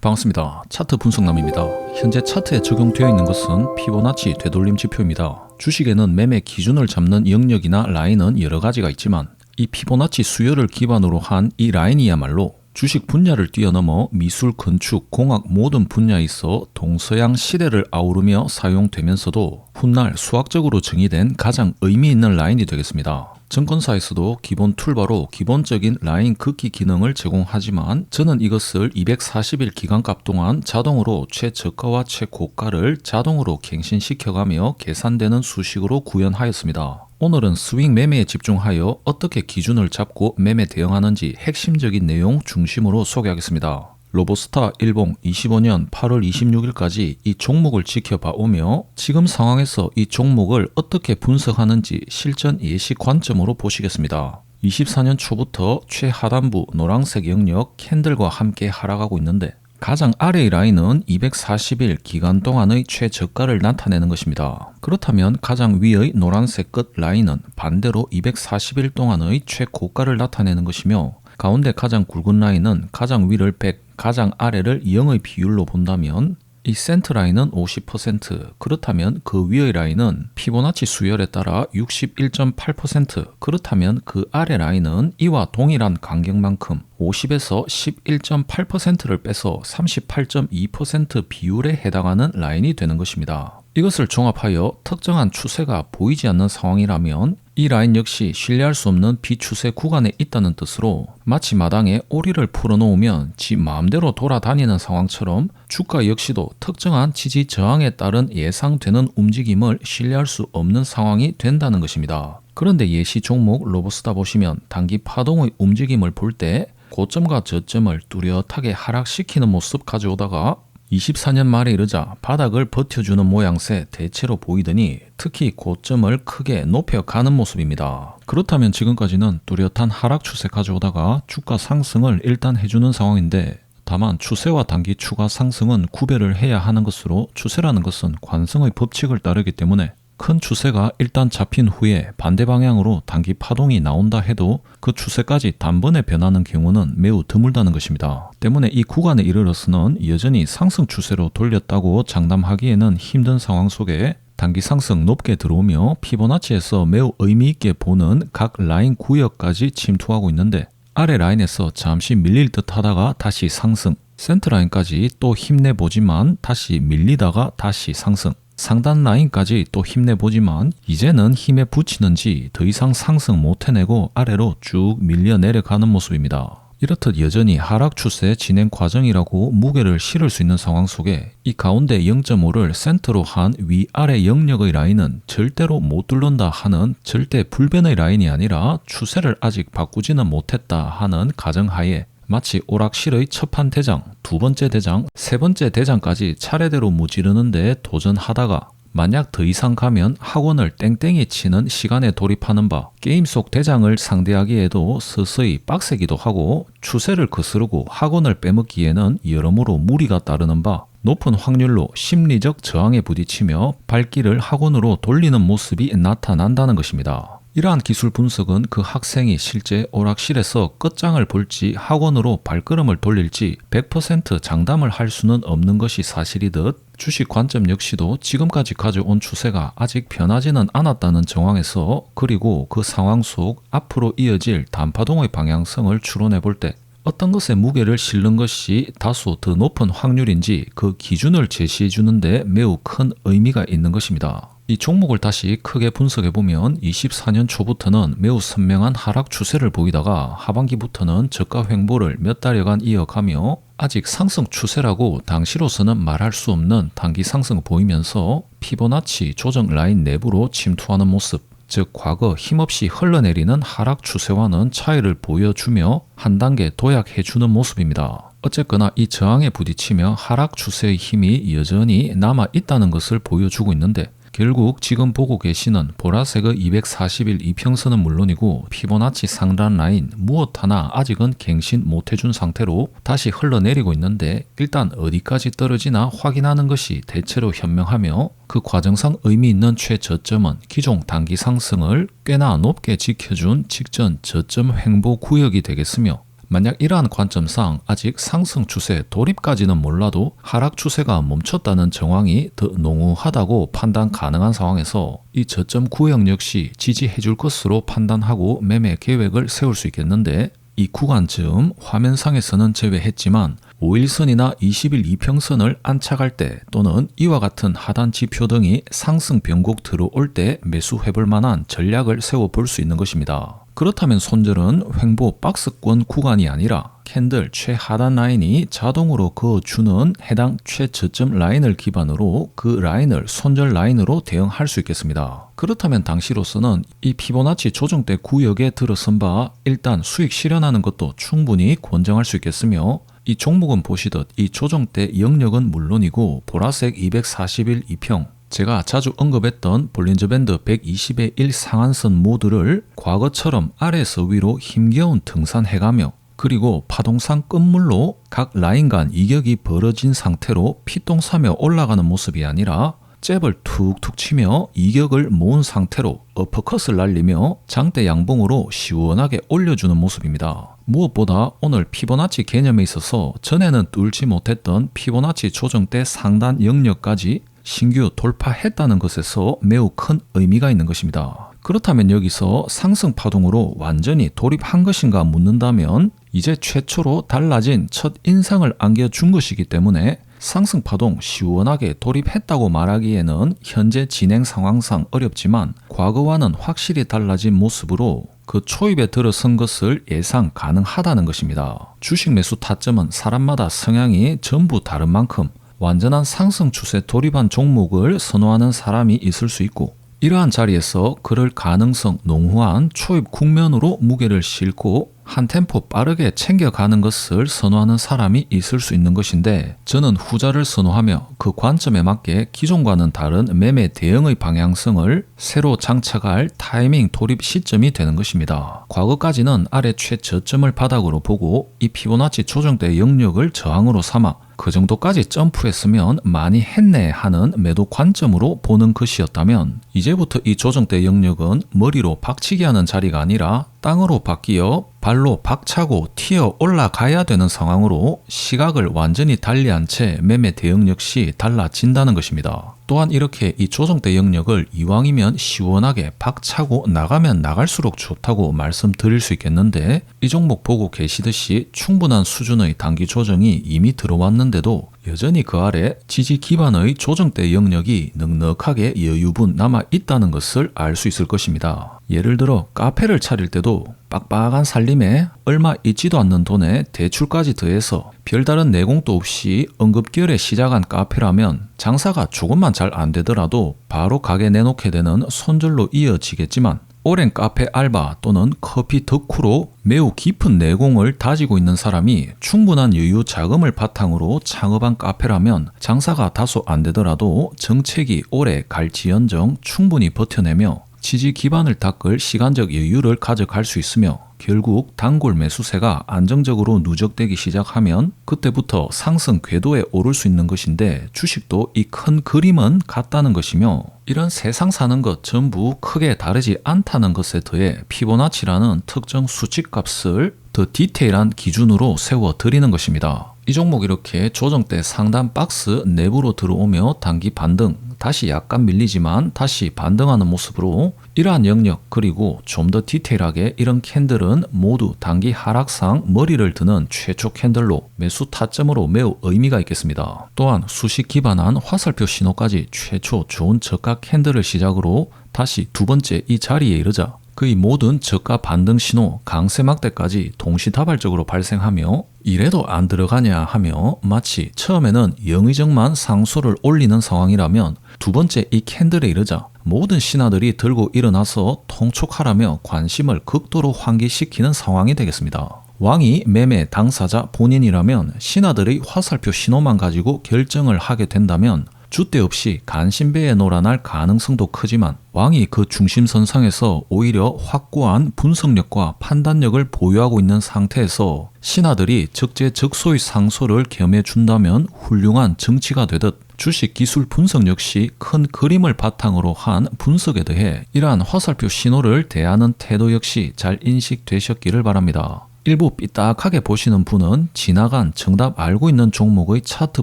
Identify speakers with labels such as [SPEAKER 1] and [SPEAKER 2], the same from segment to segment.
[SPEAKER 1] 반갑습니다. 차트 분석남입니다. 현재 차트에 적용되어 있는 것은 피보나치 되돌림 지표입니다. 주식에는 매매 기준을 잡는 영역이나 라인은 여러 가지가 있지만 이 피보나치 수열을 기반으로 한 이 라인이야말로 주식 분야를 뛰어넘어 미술, 건축, 공학 모든 분야에 있어 동서양 시대를 아우르며 사용되면서도 훗날 수학적으로 정의된 가장 의미 있는 라인이 되겠습니다. 증권사에서도 기본 툴바로 기본적인 라인 긋기 기능을 제공하지만 저는 이것을 240일 기간값 동안 자동으로 최저가와 최고가를 자동으로 갱신시켜가며 계산되는 수식으로 구현하였습니다. 오늘은 스윙 매매에 집중하여 어떻게 기준을 잡고 매매 대응하는지 핵심적인 내용 중심으로 소개하겠습니다. 로보스타 일봉 25년 8월 26일까지 이 종목을 지켜봐 오며 지금 상황에서 이 종목을 어떻게 분석하는지 실전 예시 관점으로 보시겠습니다. 24년 초부터 최하단부 노란색 영역 캔들과 함께 하락하고 있는데 가장 아래의 라인은 240일 기간 동안의 최저가를 나타내는 것입니다. 그렇다면 가장 위의 노란색 끝 라인은 반대로 240일 동안의 최고가를 나타내는 것이며 가운데 가장 굵은 라인은 가장 위를 100, 가장 아래를 0의 비율로 본다면 이 센터 라인은 50%, 그렇다면 그 위의 라인은 피보나치 수열에 따라 61.8%, 그렇다면 그 아래 라인은 이와 동일한 간격만큼 50에서 11.8%를 빼서 38.2% 비율에 해당하는 라인이 되는 것입니다. 이것을 종합하여 특정한 추세가 보이지 않는 상황이라면 이 라인 역시 신뢰할 수 없는 비추세 구간에 있다는 뜻으로 마치 마당에 오리를 풀어놓으면 지 마음대로 돌아다니는 상황처럼 주가 역시도 특정한 지지 저항에 따른 예상되는 움직임을 신뢰할 수 없는 상황이 된다는 것입니다. 그런데 예시 종목 로보스타 보시면 단기 파동의 움직임을 볼 때 고점과 저점을 뚜렷하게 하락시키는 모습 가져오다가 24년 말에 이르자 바닥을 버텨주는 모양새 대체로 보이더니 특히 고점을 크게 높여가는 모습입니다. 그렇다면 지금까지는 뚜렷한 하락 추세 가져오다가 주가 상승을 일단 해주는 상황인데 다만 추세와 단기 추가 상승은 구별을 해야 하는 것으로 추세라는 것은 관성의 법칙을 따르기 때문에 큰 추세가 일단 잡힌 후에 반대 방향으로 단기 파동이 나온다 해도 그 추세까지 단번에 변하는 경우는 매우 드물다는 것입니다. 때문에 이 구간에 이르러서는 여전히 상승 추세로 돌렸다고 장담하기에는 힘든 상황 속에 단기 상승 높게 들어오며 피보나치에서 매우 의미 있게 보는 각 라인 구역까지 침투하고 있는데 아래 라인에서 잠시 밀릴 듯 하다가 다시 상승, 센터 라인까지 또 힘내보지만 다시 밀리다가 다시 상승, 상단 라인까지 또 힘내보지만 이제는 힘에 부치는지 더 이상 상승 못 해내고 아래로 쭉 밀려 내려가는 모습입니다. 이렇듯 여전히 하락 추세 진행 과정이라고 무게를 실을 수 있는 상황 속에 이 가운데 0.5를 센터로 한 위아래 영역의 라인은 절대로 못 뚫는다 하는 절대 불변의 라인이 아니라 추세를 아직 바꾸지는 못했다 하는 가정하에 마치 오락실의 첫판 대장, 두 번째 대장, 세 번째 대장까지 차례대로 무지르는데 도전하다가 만약 더 이상 가면 학원을 땡땡이 치는 시간에 돌입하는 바 게임 속 대장을 상대하기에도 서서히 빡세기도 하고 추세를 거스르고 학원을 빼먹기에는 여러모로 무리가 따르는 바 높은 확률로 심리적 저항에 부딪히며 발길을 학원으로 돌리는 모습이 나타난다는 것입니다. 이러한 기술 분석은 그 학생이 실제 오락실에서 끝장을 볼지 학원으로 발걸음을 돌릴지 100% 장담을 할 수는 없는 것이 사실이듯 주식 관점 역시도 지금까지 가져온 추세가 아직 변하지는 않았다는 정황에서 그리고 그 상황 속 앞으로 이어질 단파동의 방향성을 추론해 볼 때 어떤 것에 무게를 실는 것이 다소 더 높은 확률인지 그 기준을 제시해 주는데 매우 큰 의미가 있는 것입니다. 이 종목을 다시 크게 분석해보면 24년 초부터는 매우 선명한 하락 추세를 보이다가 하반기부터는 저가 횡보를 몇 달여간 이어가며 아직 상승 추세라고 당시로서는 말할 수 없는 단기 상승을 보이면서 피보나치 조정 라인 내부로 침투하는 모습, 즉 과거 힘없이 흘러내리는 하락 추세와는 차이를 보여주며 한 단계 도약해주는 모습입니다. 어쨌거나 이 저항에 부딪히며 하락 추세의 힘이 여전히 남아있다는 것을 보여주고 있는데 결국 지금 보고 계시는 보라색의 240일 이평선은 물론이고 피보나치 상단 라인 무엇 하나 아직은 갱신 못해준 상태로 다시 흘러내리고 있는데 일단 어디까지 떨어지나 확인하는 것이 대체로 현명하며 그 과정상 의미 있는 최저점은 기존 단기 상승을 꽤나 높게 지켜준 직전 저점 횡보 구역이 되겠으며 만약 이러한 관점상 아직 상승 추세 돌입까지는 몰라도 하락 추세가 멈췄다는 정황이 더 농후하다고 판단 가능한 상황에서 이 저점 구역 역시 지지해줄 것으로 판단하고 매매 계획을 세울 수 있겠는데, 이 구간쯤 화면상에서는 제외했지만 5일선이나 20일 이평선을 안착할 때 또는 이와 같은 하단 지표 등이 상승 변곡 들어올 때 매수해볼 만한 전략을 세워볼 수 있는 것입니다. 그렇다면 손절은 횡보 박스권 구간이 아니라 캔들 최하단 라인이 자동으로 그어주는 해당 최저점 라인을 기반으로 그 라인을 손절 라인으로 대응할 수 있겠습니다. 그렇다면 당시로서는 이 피보나치 조정대 구역에 들어선 바 일단 수익 실현하는 것도 충분히 권장할 수 있겠으며, 이 종목은 보시듯 이 조정대 영역은 물론이고 보라색 241 이평, 제가 자주 언급했던 볼린저 밴드 120의 1 상한선 모드를 과거처럼 아래에서 위로 힘겨운 등산해가며, 그리고 파동상 끝물로 각 라인 간 이격이 벌어진 상태로 피똥사며 올라가는 모습이 아니라 잽을 툭툭 치며 이격을 모은 상태로 어퍼컷을 날리며 장대 양봉으로 시원하게 올려주는 모습입니다. 무엇보다 오늘 피보나치 개념에 있어서 전에는 뚫지 못했던 피보나치 조정대 상단 영역까지 신규 돌파했다는 것에서 매우 큰 의미가 있는 것입니다. 그렇다면 여기서 상승 파동으로 완전히 돌입한 것인가 묻는다면 이제 최초로 달라진 첫 인상을 안겨준 것이기 때문에 상승 파동 시원하게 돌입했다고 말하기에는 현재 진행 상황상 어렵지만 과거와는 확실히 달라진 모습으로 그 초입에 들어선 것을 예상 가능하다는 것입니다. 주식 매수 타점은 사람마다 성향이 전부 다른 만큼 완전한 상승 추세 돌입한 종목을 선호하는 사람이 있을 수 있고, 이러한 자리에서 그럴 가능성 농후한 초입 국면으로 무게를 싣고 한 템포 빠르게 챙겨가는 것을 선호하는 사람이 있을 수 있는 것인데, 저는 후자를 선호하며 그 관점에 맞게 기존과는 다른 매매 대응의 방향성을 새로 장착할 타이밍 돌입 시점이 되는 것입니다. 과거까지는 아래 최저점을 바닥으로 보고 이 피보나치 조정대 영역을 저항으로 삼아 그 정도까지 점프했으면 많이 했네 하는 매도 관점으로 보는 것이었다면, 이제부터 이 조정대 영역은 머리로 박치기 하는 자리가 아니라 땅으로 바뀌어 발로 박차고 튀어 올라가야 되는 상황으로 시각을 완전히 달리한 채 매매 대응 역시 달라진다는 것입니다. 또한 이렇게 이 조정대 영역을 이왕이면 시원하게 박차고 나가면 나갈수록 좋다고 말씀드릴 수 있겠는데, 이 종목 보고 계시듯이 충분한 수준의 단기 조정이 이미 들어왔는데도 여전히 그 아래 지지 기반의 조정대 영역이 넉넉하게 여유분 남아 있다는 것을 알 수 있을 것입니다. 예를 들어 카페를 차릴 때도 빡빡한 살림에 얼마 있지도 않는 돈에 대출까지 더해서 별다른 내공도 없이 응급결에 시작한 카페라면 장사가 조금만 잘 안 되더라도 바로 가게 내놓게 되는 손절로 이어지겠지만, 오랜 카페 알바 또는 커피 덕후로 매우 깊은 내공을 다지고 있는 사람이 충분한 여유 자금을 바탕으로 창업한 카페라면 장사가 다소 안 되더라도 정책이 오래 갈지언정 충분히 버텨내며 지지 기반을 닦을 시간적 여유를 가져갈 수 있으며, 결국 단골 매수세가 안정적으로 누적되기 시작하면 그때부터 상승 궤도에 오를 수 있는 것인데, 주식도 이 큰 그림은 같다는 것이며, 이런 세상 사는 것 전부 크게 다르지 않다는 것에 더해 피보나치라는 특정 수치값을 더 디테일한 기준으로 세워 드리는 것입니다. 이 종목 이렇게 조정대 상단 박스 내부로 들어오며 단기 반등, 다시 약간 밀리지만 다시 반등하는 모습으로 이러한 영역, 그리고 좀 더 디테일하게 이런 캔들은 모두 단기 하락상 머리를 드는 최초 캔들로 매수 타점으로 매우 의미가 있겠습니다. 또한 수식 기반한 화살표 신호까지 최초 좋은 저가 캔들을 시작으로 다시 두 번째 이 자리에 이르자 그의 모든 저가 반등 신호, 강세 막대까지 동시다발적으로 발생하며 이래도 안 들어가냐 하며 마치 처음에는 영의정만 상소를 올리는 상황이라면 두 번째 이 캔들에 이르자 모든 신하들이 들고 일어나서 통촉하라며 관심을 극도로 환기시키는 상황이 되겠습니다. 왕이 매매 당사자 본인이라면 신하들의 화살표 신호만 가지고 결정을 하게 된다면 줏대 없이 간신배에 놀아날 가능성도 크지만, 왕이 그 중심선상에서 오히려 확고한 분석력과 판단력을 보유하고 있는 상태에서 신하들이 적재적소의 상소를 겸해준다면 훌륭한 정치가 되듯, 주식 기술 분석 역시 큰 그림을 바탕으로 한 분석에 대해 이러한 화살표 신호를 대하는 태도 역시 잘 인식되셨기를 바랍니다. 일부 삐딱하게 보시는 분은 지나간 정답 알고 있는 종목의 차트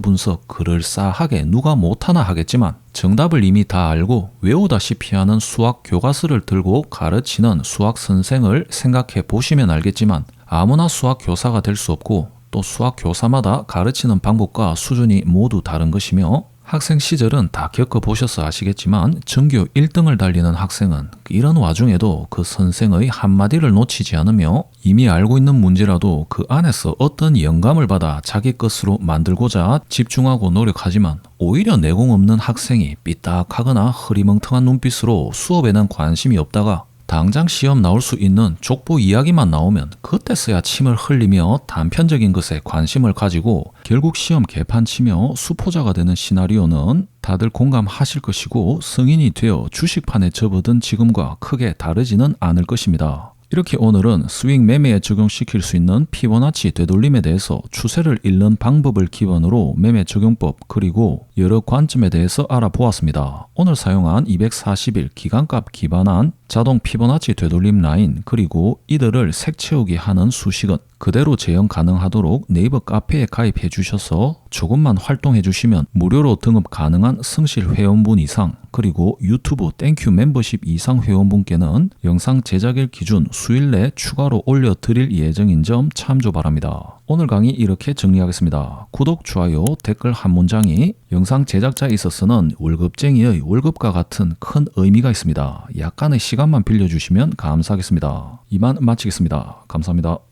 [SPEAKER 1] 분석 그럴싸하게 누가 못하나 하겠지만 정답을 이미 다 알고 외우다시피 하는 수학 교과서를 들고 가르치는 수학 선생을 생각해 보시면 알겠지만 아무나 수학 교사가 될 수 없고 또 수학 교사마다 가르치는 방법과 수준이 모두 다른 것이며 학생 시절은 다 겪어보셔서 아시겠지만 전교 1등을 달리는 학생은 이런 와중에도 그 선생의 한마디를 놓치지 않으며 이미 알고 있는 문제라도 그 안에서 어떤 영감을 받아 자기 것으로 만들고자 집중하고 노력하지만 오히려 내공 없는 학생이 삐딱하거나 흐리멍텅한 눈빛으로 수업에는 관심이 없다가 당장 시험 나올 수 있는 족보 이야기만 나오면 그때서야 침을 흘리며 단편적인 것에 관심을 가지고 결국 시험 개판 치며 수포자가 되는 시나리오는 다들 공감하실 것이고 성인이 되어 주식판에 접어든 지금과 크게 다르지는 않을 것입니다. 이렇게 오늘은 스윙 매매에 적용시킬 수 있는 피보나치 되돌림에 대해서 추세를 읽는 방법을 기반으로 매매 적용법 그리고 여러 관점에 대해서 알아보았습니다. 오늘 사용한 240일 기간값 기반한 자동 피보나치 되돌림 라인 그리고 이들을 색채우기 하는 수식은 그대로 재현 가능하도록 네이버 카페에 가입해 주셔서 조금만 활동해 주시면 무료로 등업 가능한 성실 회원분 이상 그리고 유튜브 땡큐 멤버십 이상 회원분께는 영상 제작일 기준 수일 내 추가로 올려드릴 예정인 점 참조 바랍니다. 오늘 강의 이렇게 정리하겠습니다. 구독, 좋아요, 댓글 한 문장이 영상 제작자에 있어서는 월급쟁이의 월급과 같은 큰 의미가 있습니다. 약간의 시간만 빌려주시면 감사하겠습니다. 이만 마치겠습니다. 감사합니다.